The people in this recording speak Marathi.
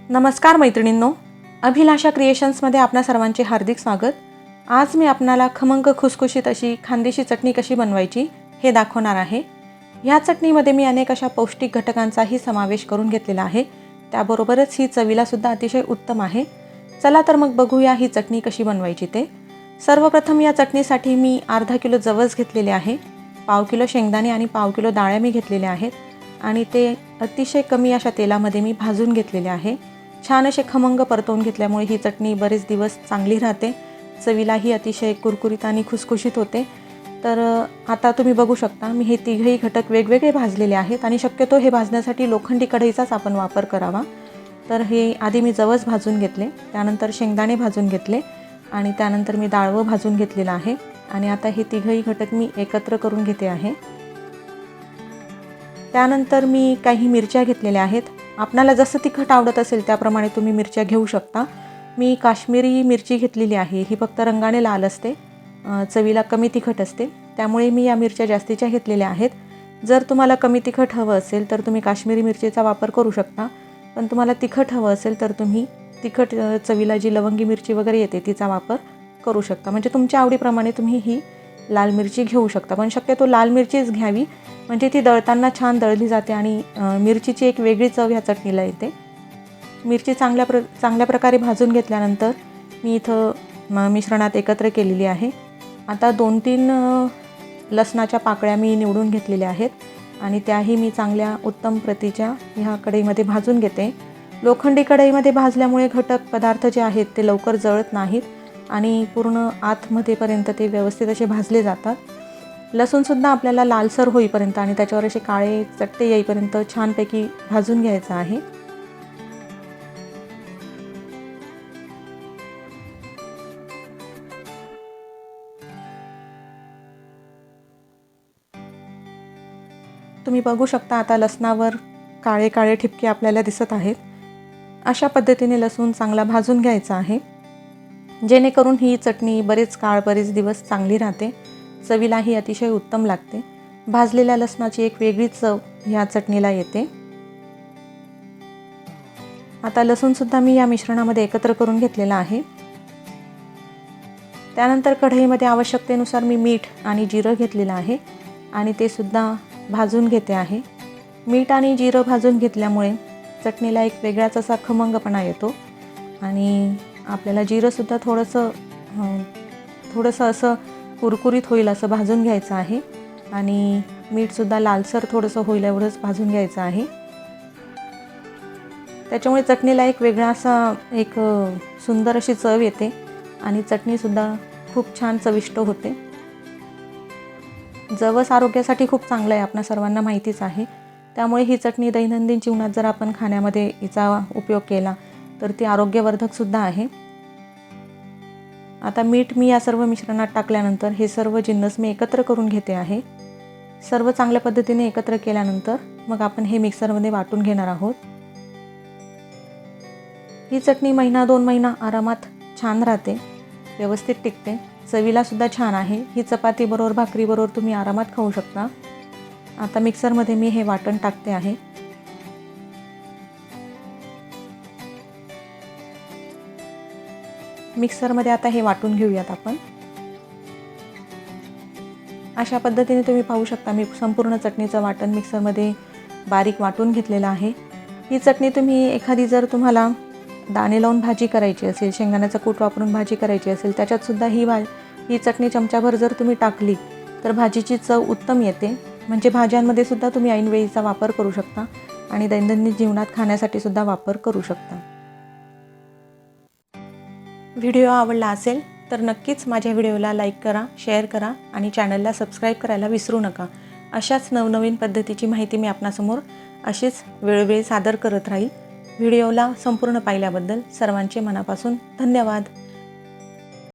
नमस्कार मैत्रिणींनो, अभिलाषा क्रिएशन्समध्ये आपणा सर्वांचे हार्दिक स्वागत। आज मी आपणाला खमंग खुसखुशीत अशी खानदेशी चटणी कशी बनवायची हे दाखवणार आहे। ह्या चटणीमध्ये मी अनेक अशा पौष्टिक घटकांचाही समावेश करून घेतलेला आहे। त्याबरोबरच ही चवीला सुद्धा अतिशय उत्तम आहे। चला तर मग बघूया ही चटणी कशी बनवायची ते। सर्वप्रथम या चटणीसाठी मी अर्धा किलो जवस घेतलेले आहे, पाव किलो शेंगदाणे आणि पाव किलो डाळ्या मी घेतलेल्या आहेत आणि ते अतिशय कमी अशा तेलामध्ये मी भाजून घेतलेले आहे। छान असे खमंग परतवून घेतल्यामुळे ही चटणी बरेच दिवस चांगली राहते, चवीलाही अतिशय कुरकुरीत आणि खुसखुशीत होते। तर आता तुम्ही बघू शकता मी हे तिघही घटक वेगवेगळे भाजलेले आहेत आणि शक्यतो हे भाजण्यासाठी लोखंडी कढईचाच आपण वापर करावा। तर हे आधी मी जवस भाजून घेतले, त्यानंतर शेंगदाणे भाजून घेतले आणि त्यानंतर मी डाळवं भाजून घेतलेलं आहे आणि आता हे तिघही घटक मी एकत्र करून घेते आहे। त्यानंतर मी काही मिरच्या घेतलेल्या आहेत। आपणाला जसं तिखट आवडत असेल त्याप्रमाणे तुम्ही मिरच्या घेऊ शकता। मी काश्मीरी मिरची घेतलेली आहे, ही फक्त रंगाने लाल असते, चवीला कमी तिखट असते, त्यामुळे मी या मिरच्या जास्तीच्या घेतलेल्या आहेत। जर तुम्हाला कमी तिखट हवं असेल तर तुम्ही काश्मीरी मिरचीचा वापर करू शकता, पण तुम्हाला तिखट हवं असेल तर तुम्ही तिखट चवीला जी लवंगी मिरची वगैरे येते तिचा वापर करू शकता। म्हणजे तुमच्या आवडीप्रमाणे तुम्ही ही लाल मिरची घेऊ शकता, पण शक्यतो लाल मिरचीच घ्यावी, म्हणजे ती दळताना छान दळली जाते आणि मिरचीची एक वेगळी चव ह्या चटणीला येते। मिरची चांगल्या प्रकारे भाजून घेतल्यानंतर मी इथं मिश्रणात एकत्र केलेली आहे। आता 2-3 लसणाच्या पाकळ्या मी निवडून घेतलेल्या आहेत आणि त्याही मी चांगल्या उत्तम प्रतीच्या ह्या कढईमध्ये भाजून घेते। लोखंडी कढईमध्ये भाजल्यामुळे घटक पदार्थ जे आहेत ते लवकर जळत नाहीत आणि पूर्ण आतमध्येपर्यंत ते व्यवस्थित असे भाजले जातात। लसूणसुद्धा आपल्याला लालसर होईपर्यंत आणि त्याच्यावर असे काळे चट्टे येईपर्यंत छानपैकी भाजून घ्यायचं आहे। तुम्ही बघू शकता आता लसणावर काळे काळे ठिपके आपल्याला दिसत आहेत। अशा पद्धतीने लसूण चांगला भाजून घ्यायचा आहे, जेणेकरून ही चटणी बरेच दिवस चांगली राहते, चवीलाही अतिशय उत्तम लागते। भाजलेल्या लसणाची एक वेगळी चव ह्या चटणीला येते। आता लसूणसुद्धा मी या मिश्रणामध्ये एकत्र करून घेतलेला आहे। त्यानंतर कढईमध्ये आवश्यकतेनुसार मी मीठ आणि जिरं घेतलेलं आहे आणि ते सुद्धा भाजून घेते आहे। मीठ आणि जिरं भाजून घेतल्यामुळे चटणीला एक वेगळाच असा खमंगपणा येतो आणि आपल्याला जिरंसुद्धा थोडंसं असं कुरकुरीत होईल असं भाजून घ्यायचं आहे आणि मीठसुद्धा लालसर थोडंसं होईल एवढंच भाजून घ्यायचं आहे। त्याच्यामुळे चटणीला एक वेगळा असा एक सुंदर अशी चव येते आणि चटणीसुद्धा खूप छान चविष्ट होते। जवस आरोग्यासाठी खूप चांगलं आहे, आपणा सर्वांना माहितीच आहे, त्यामुळे ही चटणी दैनंदिन जीवनात जर आपण खाण्यामध्ये हिचा उपयोग केला तर ती आरोग्यवर्धकसुद्धा आहे। आता मीठ मी या सर्व मिश्रणात टाकल्यानंतर हे सर्व जिन्नस मी एकत्र करून घेते आहे। सर्व चांगल्या पद्धतीने एकत्र केल्यानंतर मग आपण हे मिक्सरमध्ये वाटून घेणार आहोत। ही चटणी 1-2 महिना आरामात छान राहते, व्यवस्थित टिकते, चवीला सुद्धा छान आहे। ही चपातीबरोबर भाकरीबरोबर तुम्ही आरामात खाऊ शकता। आता मिक्सरमध्ये मी हे वाटण टाकते आहे। मिक्सरमध्ये आता हे वाटून घेऊयात आपण। अशा पद्धतीने तुम्ही पाहू शकता मी संपूर्ण चटणीचं वाटण मिक्सरमध्ये बारीक वाटून घेतलेलं आहे। ही चटणी तुम्ही एखादी जर तुम्हाला दाणे लावून भाजी करायची असेल, शेंगदाण्याचा कूट वापरून भाजी करायची असेल, त्याच्यातसुद्धा ही चटणी चमच्याभर जर तुम्ही टाकली तर भाजीची चव उत्तम येते। म्हणजे भाज्यांमध्ये सुद्धा तुम्ही ऐनवेळीचा वापर करू शकता आणि दैनंदिन जीवनात खाण्यासाठी सुद्धा वापर करू शकता। व्हिडिओ आवडला असेल तर नक्कीच माझ्या व्हिडिओला लाईक करा, शेअर करा आणि चॅनलला सबस्क्राईब करायला विसरू नका। अशाच नवनवीन पद्धतीची माहिती मी आपणासमोर अशीच वेळोवेळी सादर करत राहील। व्हिडिओला संपूर्ण पाहिल्याबद्दल सर्वांचे मनापासून धन्यवाद।